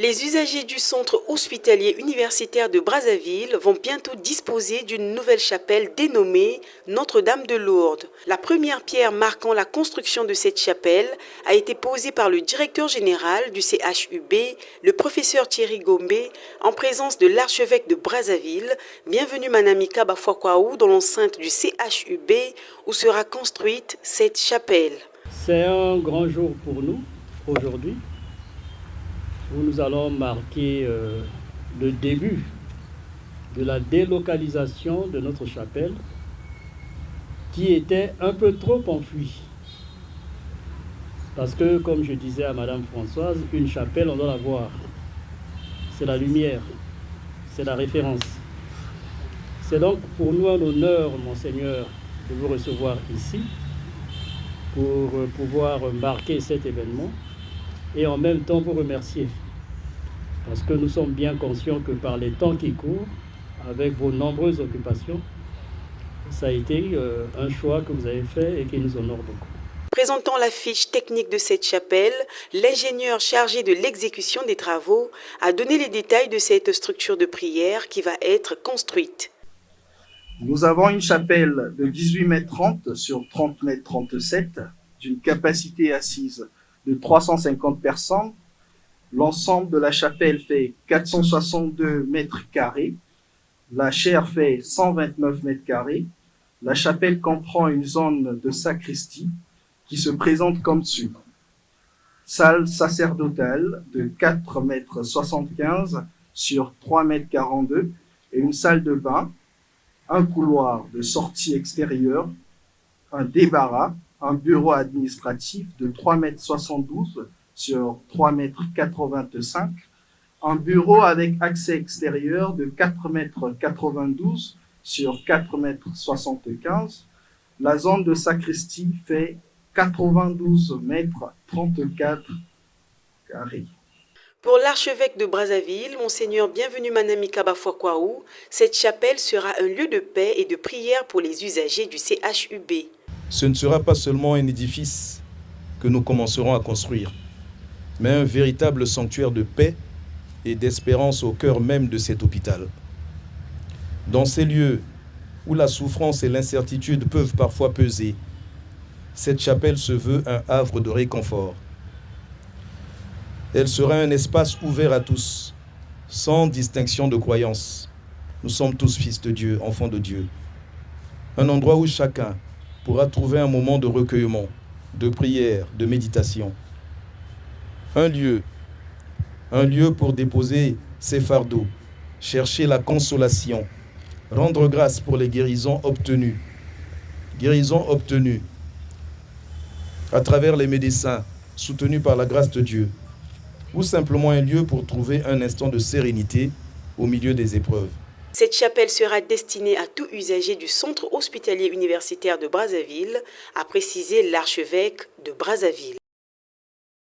Les usagers du centre hospitalier universitaire de Brazzaville vont bientôt disposer d'une nouvelle chapelle dénommée Notre-Dame de Lourdes. La première pierre marquant la construction de cette chapelle a été posée par le directeur général du CHUB, le professeur Thierry Gombe, en présence de l'archevêque de Brazzaville. Bienvenue Manamika Bafouakwaou dans l'enceinte du CHUB où sera construite cette chapelle. C'est un grand jour pour nous aujourd'hui, où nous allons marquer le début de la délocalisation de notre chapelle qui était un peu trop enfouie. Parce que, comme je disais à Madame Françoise, une chapelle, on doit la voir. C'est la lumière, c'est la référence. C'est donc pour nous un honneur, Monseigneur, de vous recevoir ici pour pouvoir marquer cet événement et en même temps vous remercier. Parce que nous sommes bien conscients que par les temps qui courent, avec vos nombreuses occupations, ça a été un choix que vous avez fait et qui nous honore beaucoup. Présentant la fiche technique de cette chapelle, l'ingénieur chargé de l'exécution des travaux a donné les détails de cette structure de prière qui va être construite. Nous avons une chapelle de 18 mètres 30 sur 30 mètres 37, d'une capacité assise de 350 personnes. L'ensemble de la chapelle fait 462 mètres carrés. La chaire fait 129 mètres carrés. La chapelle comprend une zone de sacristie qui se présente comme suit. Salle sacerdotale de 4 mètres 75 sur 3 mètres 42 et une salle de bain, un couloir de sortie extérieure, un débarras, un bureau administratif de 3 mètres 72 sur 3 mètres 85, un bureau avec accès extérieur de 4 mètres 92 sur 4 mètres 75. La zone de sacristie fait 92 mètres 34 carrés. Pour l'archevêque de Brazzaville, Monseigneur Bienvenu Manamika Bafouakwaou, cette chapelle sera un lieu de paix et de prière pour les usagers du CHUB. Ce ne sera pas seulement un édifice que nous commencerons à construire, mais un véritable sanctuaire de paix et d'espérance au cœur même de cet hôpital. Dans ces lieux où la souffrance et l'incertitude peuvent parfois peser, cette chapelle se veut un havre de réconfort. Elle sera un espace ouvert à tous, sans distinction de croyance. Nous sommes tous fils de Dieu, enfants de Dieu. Un endroit où chacun pourra trouver un moment de recueillement, de prière, de méditation. Un lieu pour déposer ses fardeaux, chercher la consolation, rendre grâce pour les guérisons obtenues à travers les médecins soutenus par la grâce de Dieu, ou simplement un lieu pour trouver un instant de sérénité au milieu des épreuves. Cette chapelle sera destinée à tout usager du centre hospitalier universitaire de Brazzaville, a précisé l'archevêque de Brazzaville.